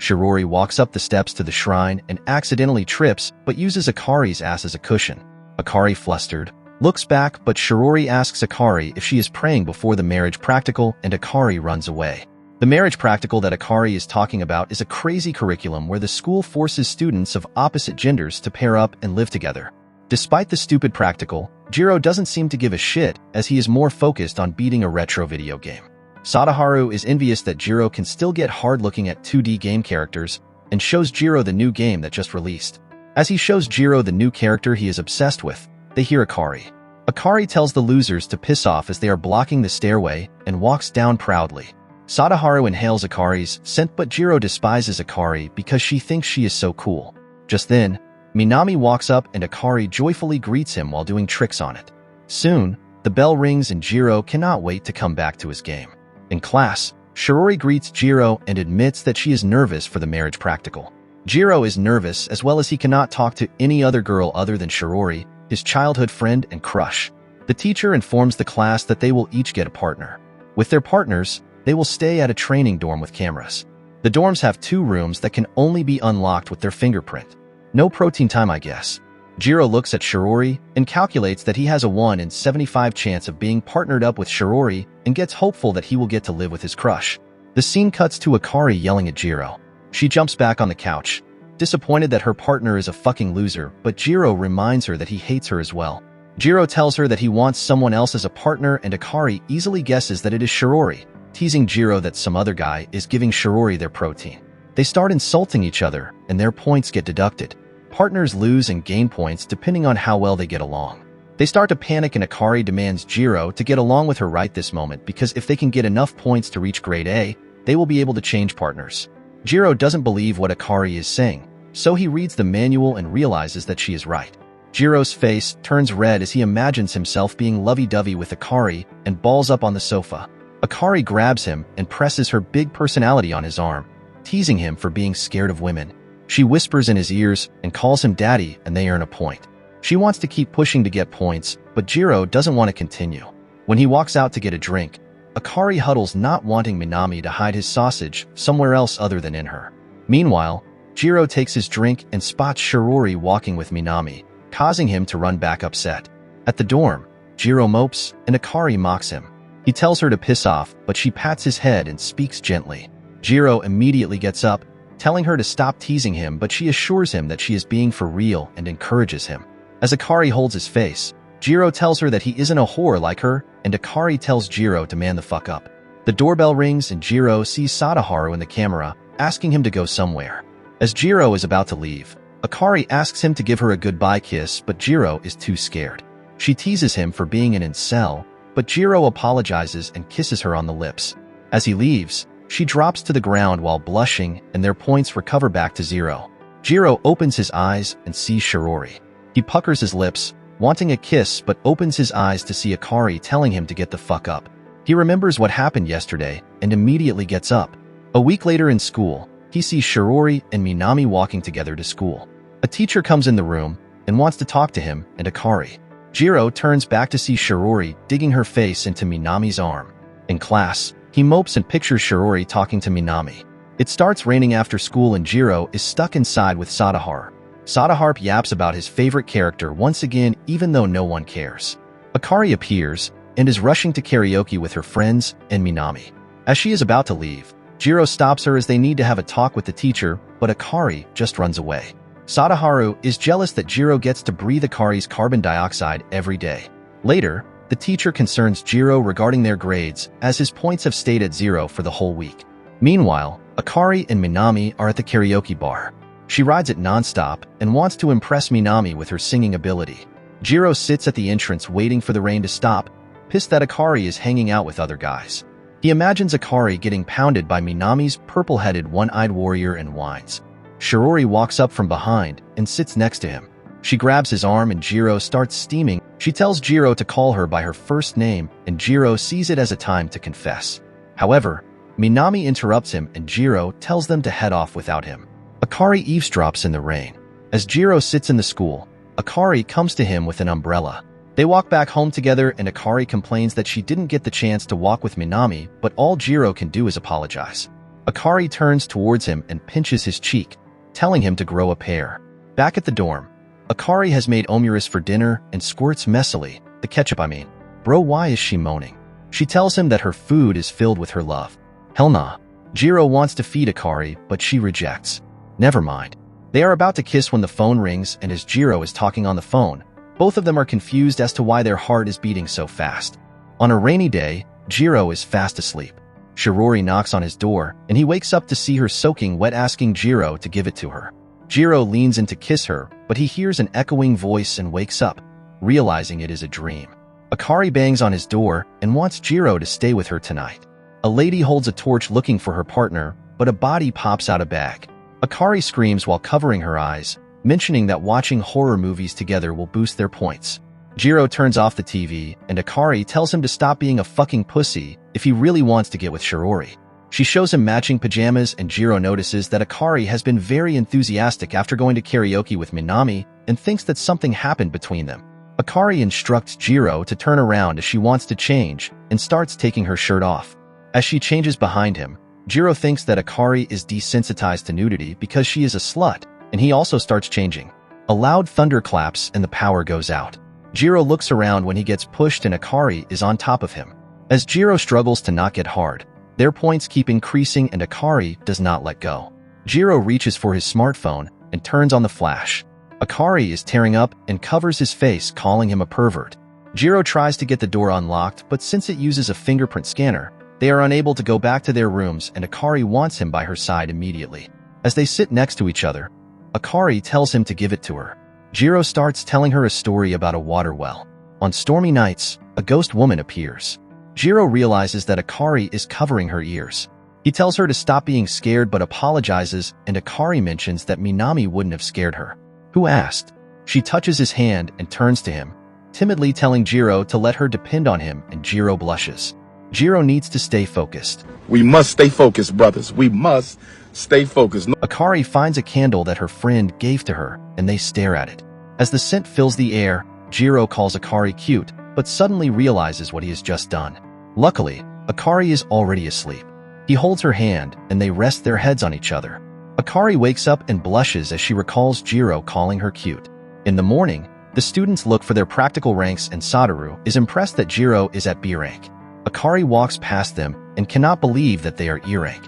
Shirori walks up the steps to the shrine and accidentally trips but uses Akari's ass as a cushion. Akari, flustered, looks back, but Shirori asks Akari if she is praying before the marriage practical, and Akari runs away. The marriage practical that Akari is talking about is a crazy curriculum where the school forces students of opposite genders to pair up and live together. Despite the stupid practical, Jiro doesn't seem to give a shit, as he is more focused on beating a retro video game. Sadaharu is envious that Jiro can still get hard looking at 2D game characters and shows Jiro the new game that just released. As he shows Jiro the new character he is obsessed with, they hear Akari. Akari tells the losers to piss off as they are blocking the stairway and walks down proudly. Sadaharu inhales Akari's scent, but Jiro despises Akari because she thinks she is so cool. Just then, Minami walks up and Akari joyfully greets him while doing tricks on it. Soon, the bell rings and Jiro cannot wait to come back to his game. In class, Shirori greets Jiro and admits that she is nervous for the marriage practical. Jiro is nervous as well as he cannot talk to any other girl other than Shirori, his childhood friend and crush. The teacher informs the class that they will each get a partner. With their partners, they will stay at a training dorm with cameras. The dorms have 2 rooms that can only be unlocked with their fingerprint. No protein time, I guess. Jiro looks at Shirori and calculates that he has a 1 in 75 chance of being partnered up with Shirori and gets hopeful that he will get to live with his crush. The scene cuts to Akari yelling at Jiro. She jumps back on the couch, disappointed that her partner is a fucking loser, but Jiro reminds her that he hates her as well. Jiro tells her that he wants someone else as a partner, and Akari easily guesses that it is Shirori, teasing Jiro that some other guy is giving Shirori their protein. They start insulting each other, and their points get deducted. Partners lose and gain points depending on how well they get along. They start to panic and Akari demands Jiro to get along with her right this moment because if they can get enough points to reach grade A, they will be able to change partners. Jiro doesn't believe what Akari is saying, so he reads the manual and realizes that she is right. Jiro's face turns red as he imagines himself being lovey-dovey with Akari and balls up on the sofa. Akari grabs him and presses her big personality on his arm, teasing him for being scared of women. She whispers in his ears and calls him daddy, and they earn a point. She wants to keep pushing to get points, but Jiro doesn't want to continue. When he walks out to get a drink, Akari huddles, not wanting Minami to hide his sausage somewhere else other than in her. Meanwhile, Jiro takes his drink and spots Shirori walking with Minami, causing him to run back upset. At the dorm, Jiro mopes and Akari mocks him. He tells her to piss off, but she pats his head and speaks gently. Jiro immediately gets up, telling her to stop teasing him, but she assures him that she is being for real and encourages him. As Akari holds his face, Jiro tells her that he isn't a whore like her, and Akari tells Jiro to man the fuck up. The doorbell rings and Jiro sees Sadaharu in the camera, asking him to go somewhere. As Jiro is about to leave, Akari asks him to give her a goodbye kiss, but Jiro is too scared. She teases him for being an incel, but Jiro apologizes and kisses her on the lips. As he leaves, she drops to the ground while blushing, and their points recover back to 0. Jiro opens his eyes and sees Shirori. He puckers his lips, wanting a kiss, but opens his eyes to see Akari telling him to get the fuck up. He remembers what happened yesterday and immediately gets up. A week later in school, he sees Shirori and Minami walking together to school. A teacher comes in the room and wants to talk to him and Akari. Jiro turns back to see Shirori digging her face into Minami's arm. In class, he mopes and pictures Shirori talking to Minami. It starts raining after school and Jiro is stuck inside with Sadaharu. Sadaharu yaps about his favorite character once again, even though no one cares. Akari appears and is rushing to karaoke with her friends and Minami. As she is about to leave, Jiro stops her as they need to have a talk with the teacher, but Akari just runs away. Sadaharu is jealous that Jiro gets to breathe Akari's carbon dioxide every day. Later, the teacher concerns Jiro regarding their grades, as his points have stayed at 0 for the whole week. Meanwhile, Akari and Minami are at the karaoke bar. She rides it non-stop and wants to impress Minami with her singing ability. Jiro sits at the entrance waiting for the rain to stop, pissed that Akari is hanging out with other guys. He imagines Akari getting pounded by Minami's purple-headed one-eyed warrior and whines. Shirori walks up from behind and sits next to him. She grabs his arm and Jiro starts steaming. She tells Jiro to call her by her first name, and Jiro sees it as a time to confess. However, Minami interrupts him and Jiro tells them to head off without him. Akari eavesdrops in the rain. As Jiro sits in the school, Akari comes to him with an umbrella. They walk back home together and Akari complains that she didn't get the chance to walk with Minami, but all Jiro can do is apologize. Akari turns towards him and pinches his cheek, telling him to grow a pair. Back at the dorm, Akari has made omuris for dinner and squirts messily. The ketchup, I mean. Bro, why is she moaning? She tells him that her food is filled with her love. Hell nah. Jiro wants to feed Akari, but she rejects. Never mind. They are about to kiss when the phone rings, and as Jiro is talking on the phone, both of them are confused as to why their heart is beating so fast. On a rainy day, Jiro is fast asleep. Shirori knocks on his door, and he wakes up to see her soaking wet, asking Jiro to give it to her. Jiro leans in to kiss her, but he hears an echoing voice and wakes up, realizing it is a dream. Akari bangs on his door and wants Jiro to stay with her tonight. A lady holds a torch looking for her partner, but a body pops out a bag. Akari screams while covering her eyes, mentioning that watching horror movies together will boost their points. Jiro turns off the TV, and Akari tells him to stop being a fucking pussy if he really wants to get with Shirori. She shows him matching pajamas, and Jiro notices that Akari has been very enthusiastic after going to karaoke with Minami and thinks that something happened between them. Akari instructs Jiro to turn around as she wants to change and starts taking her shirt off. As she changes behind him, Jiro thinks that Akari is desensitized to nudity because she is a slut, and he also starts changing. A loud thunder claps and the power goes out. Jiro looks around when he gets pushed and Akari is on top of him. As Jiro struggles to not get hard, their points keep increasing and Akari does not let go. Jiro reaches for his smartphone and turns on the flash. Akari is tearing up and covers his face, calling him a pervert. Jiro tries to get the door unlocked, but since it uses a fingerprint scanner, they are unable to go back to their rooms and Akari wants him by her side immediately. As they sit next to each other, Akari tells him to give it to her. Jiro starts telling her a story about a water well. On stormy nights, a ghost woman appears. Jiro realizes that Akari is covering her ears. He tells her to stop being scared but apologizes, and Akari mentions that Minami wouldn't have scared her. Who asked? She touches his hand and turns to him, timidly telling Jiro to let her depend on him, and Jiro blushes. Jiro needs to stay focused. We must stay focused, brothers. We must stay focused. Akari finds a candle that her friend gave to her, and they stare at it. As the scent fills the air, Jiro calls Akari cute, but suddenly realizes what he has just done. Luckily, Akari is already asleep. He holds her hand, and they rest their heads on each other. Akari wakes up and blushes as she recalls Jiro calling her cute. In the morning, the students look for their practical ranks and Sadaru is impressed that Jiro is at B rank. Akari walks past them and cannot believe that they are E rank.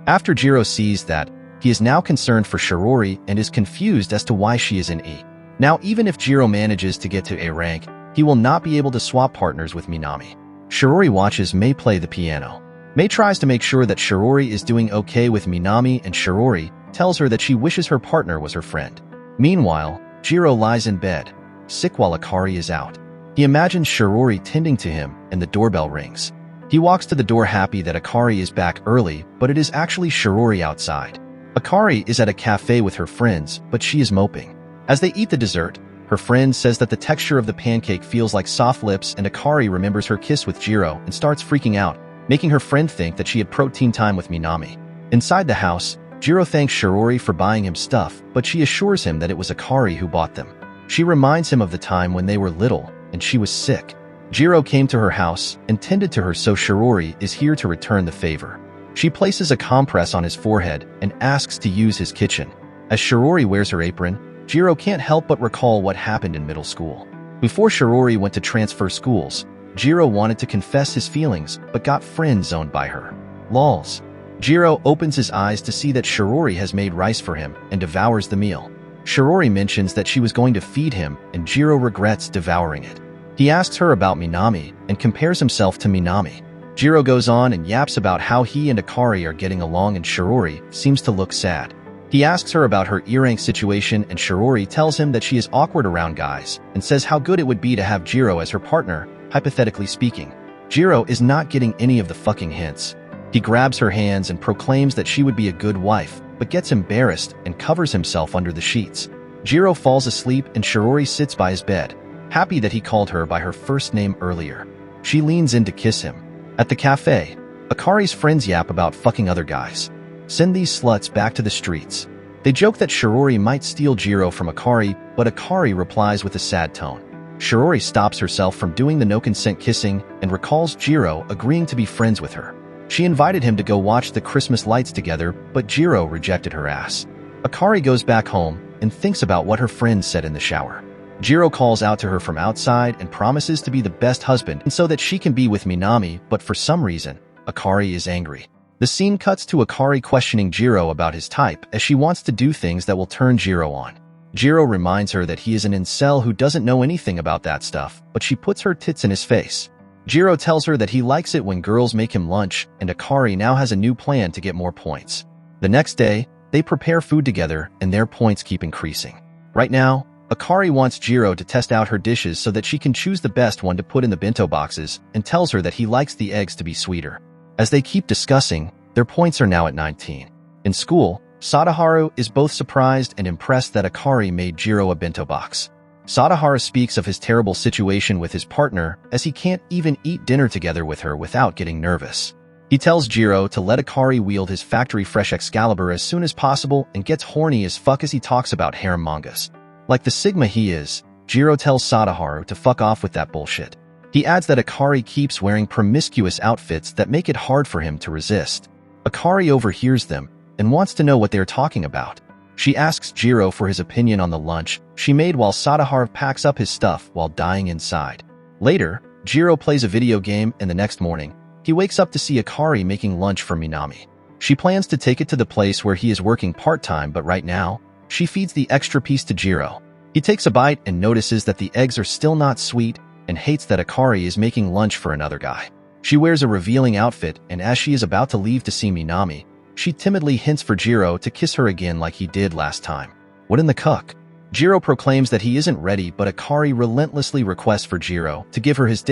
After Jiro sees that, he is now concerned for Shirori and is confused as to why she is in E. Now, even if Jiro manages to get to A rank, he will not be able to swap partners with Minami. Shirori watches Mei play the piano. Mei tries to make sure that Shirori is doing okay with Minami, and Shirori tells her that she wishes her partner was her friend. Meanwhile, Jiro lies in bed, sick while Akari is out. He imagines Shirori tending to him, and the doorbell rings. He walks to the door happy that Akari is back early, but it is actually Shirori outside. Akari is at a cafe with her friends, but she is moping. As they eat the dessert, her friend says that the texture of the pancake feels like soft lips, and Akari remembers her kiss with Jiro and starts freaking out, making her friend think that she had protein time with Minami. Inside the house, Jiro thanks Shirori for buying him stuff, but she assures him that it was Akari who bought them. She reminds him of the time when they were little, and she was sick. Jiro came to her house and tended to her, so Shirori is here to return the favor. She places a compress on his forehead and asks to use his kitchen. As Shirori wears her apron, Jiro can't help but recall what happened in middle school. Before Shirori went to transfer schools, Jiro wanted to confess his feelings but got friend-zoned by her. Lols. Jiro opens his eyes to see that Shirori has made rice for him and devours the meal. Shirori mentions that she was going to feed him, and Jiro regrets devouring it. He asks her about Minami and compares himself to Minami. Jiro goes on and yaps about how he and Akari are getting along, and Shirori seems to look sad. He asks her about her E-rank situation, and Shirori tells him that she is awkward around guys and says how good it would be to have Jiro as her partner, hypothetically speaking. Jiro is not getting any of the fucking hints. He grabs her hands and proclaims that she would be a good wife, but gets embarrassed and covers himself under the sheets. Jiro falls asleep and Shirori sits by his bed, happy that he called her by her first name earlier. She leans in to kiss him. At the cafe, Akari's friends yap about fucking other guys. Send these sluts back to the streets. They joke that Shirori might steal Jiro from Akari, but Akari replies with a sad tone. Shirori stops herself from doing the no-consent kissing and recalls Jiro agreeing to be friends with her. She invited him to go watch the Christmas lights together, but Jiro rejected her ass. Akari goes back home and thinks about what her friend said in the shower. Jiro calls out to her from outside and promises to be the best husband and so that she can be with Minami, but for some reason, Akari is angry. The scene cuts to Akari questioning Jiro about his type as she wants to do things that will turn Jiro on. Jiro reminds her that he is an incel who doesn't know anything about that stuff, but she puts her tits in his face. Jiro tells her that he likes it when girls make him lunch, and Akari now has a new plan to get more points. The next day, they prepare food together and their points keep increasing. Right now, Akari wants Jiro to test out her dishes so that she can choose the best one to put in the bento boxes and tells her that he likes the eggs to be sweeter. As they keep discussing, their points are now at 19. In school, Sadaharu is both surprised and impressed that Akari made Jiro a bento box. Sadaharu speaks of his terrible situation with his partner as he can't even eat dinner together with her without getting nervous. He tells Jiro to let Akari wield his factory-fresh Excalibur as soon as possible and gets horny as fuck as he talks about harem mangas. Like the Sigma he is, Jiro tells Sadaharu to fuck off with that bullshit. He adds that Akari keeps wearing promiscuous outfits that make it hard for him to resist. Akari overhears them and wants to know what they're talking about. She asks Jiro for his opinion on the lunch she made while Sadaharu packs up his stuff while dying inside. Later, Jiro plays a video game and the next morning, he wakes up to see Akari making lunch for Minami. She plans to take it to the place where he is working part-time, but right now, she feeds the extra piece to Jiro. He takes a bite and notices that the eggs are still not sweet and hates that Akari is making lunch for another guy. She wears a revealing outfit, and as she is about to leave to see Minami, she timidly hints for Jiro to kiss her again like he did last time. What in the cuck? Jiro proclaims that he isn't ready, but Akari relentlessly requests for Jiro to give her his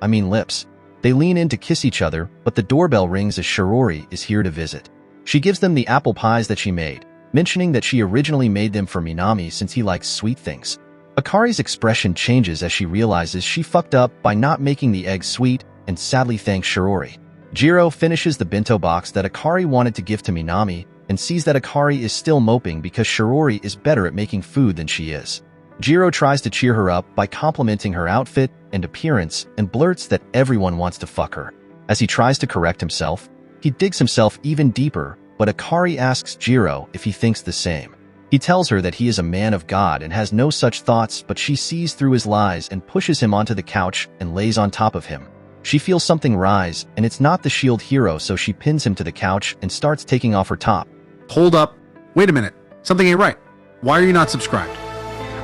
lips. They lean in to kiss each other, but the doorbell rings as Shirori is here to visit. She gives them the apple pies that she made, mentioning that she originally made them for Minami since he likes sweet things. Akari's expression changes as she realizes she fucked up by not making the eggs sweet and sadly thanks Shirori. Jiro finishes the bento box that Akari wanted to give to Minami and sees that Akari is still moping because Shirori is better at making food than she is. Jiro tries to cheer her up by complimenting her outfit and appearance and blurts that everyone wants to fuck her. As he tries to correct himself, he digs himself even deeper, but Akari asks Jiro if he thinks the same. He tells her that he is a man of God and has no such thoughts, but she sees through his lies and pushes him onto the couch and lays on top of him. She feels something rise, and it's not the shield hero, so she pins him to the couch and starts taking off her top. Hold up. Wait a minute. Something ain't right. Why are you not subscribed?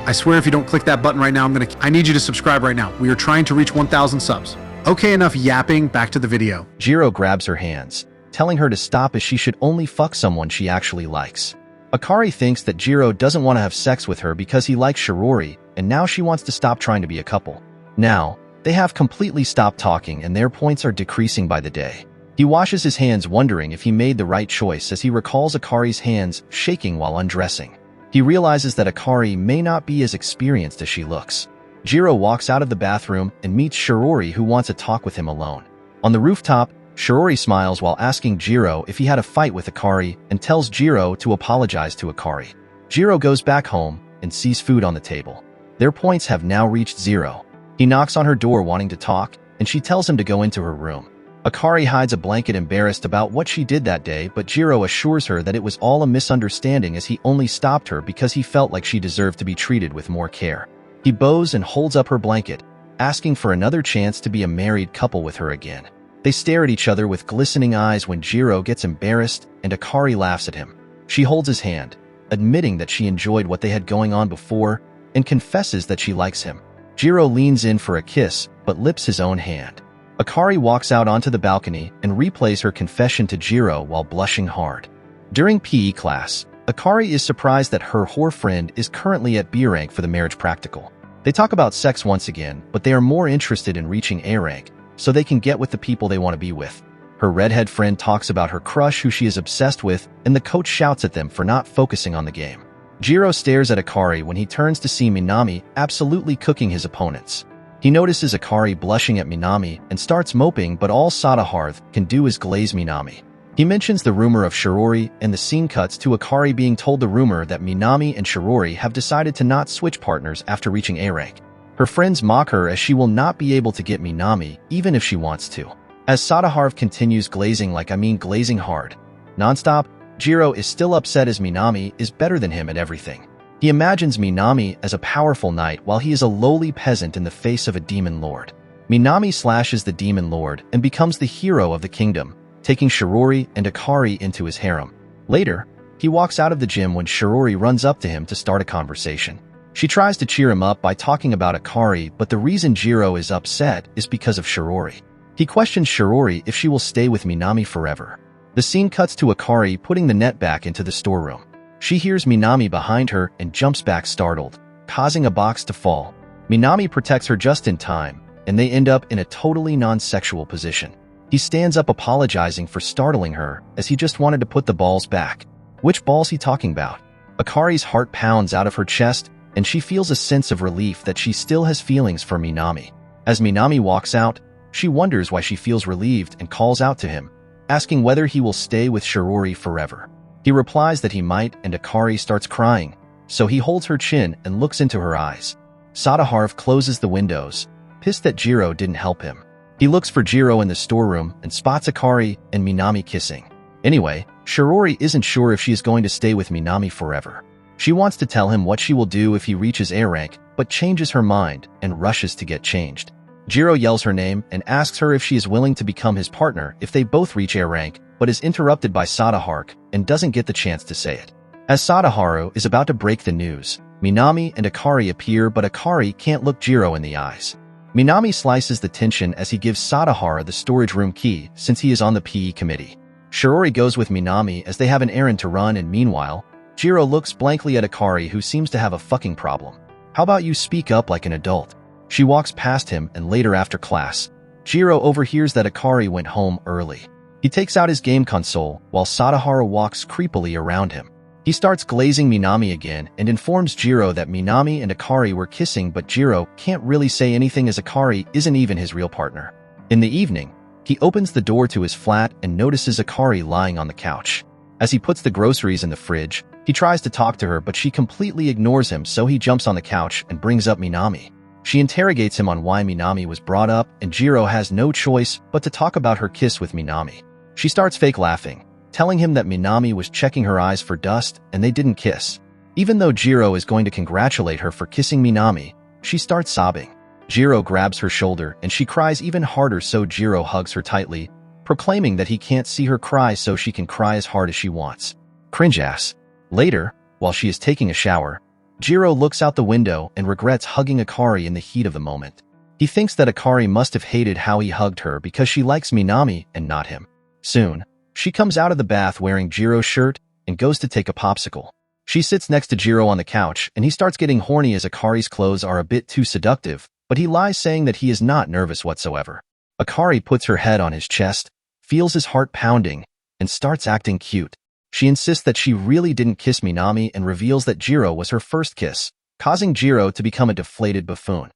I swear if you don't click that button right now, I need you to subscribe right now. We are trying to reach 1,000 subs. Okay, enough yapping. Back to the video. Jiro grabs her hands, telling her to stop as she should only fuck someone she actually likes. Akari thinks that Jiro doesn't want to have sex with her because he likes Shirori, and now she wants to stop trying to be a couple. Now, they have completely stopped talking and their points are decreasing by the day. He washes his hands wondering if he made the right choice as he recalls Akari's hands shaking while undressing. He realizes that Akari may not be as experienced as she looks. Jiro walks out of the bathroom and meets Shirori, who wants to talk with him alone. On the rooftop, Shirori smiles while asking Jiro if he had a fight with Akari and tells Jiro to apologize to Akari. Jiro goes back home and sees food on the table. Their points have now reached 0. He knocks on her door wanting to talk, and she tells him to go into her room. Akari hides a blanket embarrassed about what she did that day, but Jiro assures her that it was all a misunderstanding as he only stopped her because he felt like she deserved to be treated with more care. He bows and holds up her blanket, asking for another chance to be a married couple with her again. They stare at each other with glistening eyes when Jiro gets embarrassed and Akari laughs at him. She holds his hand, admitting that she enjoyed what they had going on before, and confesses that she likes him. Jiro leans in for a kiss, but lips his own hand. Akari walks out onto the balcony and replays her confession to Jiro while blushing hard. During PE class, Akari is surprised that her whore friend is currently at B rank for the marriage practical. They talk about sex once again, but they are more interested in reaching A rank, so they can get with the people they want to be with. Her redhead friend talks about her crush who she is obsessed with, and the coach shouts at them for not focusing on the game. Jiro stares at Akari when he turns to see Minami absolutely cooking his opponents. He notices Akari blushing at Minami and starts moping, but all Sadaharu can do is glaze Minami. He mentions the rumor of Shirori, and the scene cuts to Akari being told the rumor that Minami and Shirori have decided to not switch partners after reaching A rank. Her friends mock her as she will not be able to get Minami even if she wants to. As Sadaharu continues glazing hard, nonstop, Jiro is still upset as Minami is better than him at everything. He imagines Minami as a powerful knight while he is a lowly peasant in the face of a demon lord. Minami slashes the demon lord and becomes the hero of the kingdom, taking Shirori and Akari into his harem. Later, he walks out of the gym when Shirori runs up to him to start a conversation. She tries to cheer him up by talking about Akari, but the reason Jiro is upset is because of Shirori. He questions Shirori if she will stay with Minami forever. The scene cuts to Akari putting the net back into the storeroom. She hears Minami behind her and jumps back startled, causing a box to fall. Minami protects her just in time, and they end up in a totally non-sexual position. He stands up apologizing for startling her, as he just wanted to put the balls back. Which balls he talking about? Akari's heart pounds out of her chest, and she feels a sense of relief that she still has feelings for Minami. As Minami walks out, she wonders why she feels relieved and calls out to him, asking whether he will stay with Shirori forever. He replies that he might, and Akari starts crying, so he holds her chin and looks into her eyes. Sadaharu closes the windows, pissed that Jiro didn't help him. He looks for Jiro in the storeroom and spots Akari and Minami kissing. Anyway, Shirori isn't sure if she is going to stay with Minami forever. She wants to tell him what she will do if he reaches A rank, but changes her mind and rushes to get changed. Jiro yells her name and asks her if she is willing to become his partner if they both reach A rank, but is interrupted by Sadaharu and doesn't get the chance to say it. As Sadaharu is about to break the news, Minami and Akari appear, but Akari can't look Jiro in the eyes. Minami slices the tension as he gives Sadaharu the storage room key since he is on the PE committee. Shirori goes with Minami as they have an errand to run, and meanwhile, Jiro looks blankly at Akari, who seems to have a fucking problem. How about you speak up like an adult? She walks past him, and later after class, Jiro overhears that Akari went home early. He takes out his game console while Sadaharu walks creepily around him. He starts glazing Minami again and informs Jiro that Minami and Akari were kissing, but Jiro can't really say anything as Akari isn't even his real partner. In the evening, he opens the door to his flat and notices Akari lying on the couch. As he puts the groceries in the fridge, he tries to talk to her, but she completely ignores him, so he jumps on the couch and brings up Minami. She interrogates him on why Minami was brought up, and Jiro has no choice but to talk about her kiss with Minami. She starts fake laughing, telling him that Minami was checking her eyes for dust and they didn't kiss. Even though Jiro is going to congratulate her for kissing Minami, she starts sobbing. Jiro grabs her shoulder and she cries even harder, so Jiro hugs her tightly, proclaiming that he can't see her cry so she can cry as hard as she wants. Cringe ass. Later, while she is taking a shower, Jiro looks out the window and regrets hugging Akari in the heat of the moment. He thinks that Akari must have hated how he hugged her because she likes Minami and not him. Soon, she comes out of the bath wearing Jiro's shirt and goes to take a popsicle. She sits next to Jiro on the couch and he starts getting horny as Akari's clothes are a bit too seductive, but he lies saying that he is not nervous whatsoever. Akari puts her head on his chest, feels his heart pounding, and starts acting cute. She insists that she really didn't kiss Minami and reveals that Jiro was her first kiss, causing Jiro to become a deflated buffoon.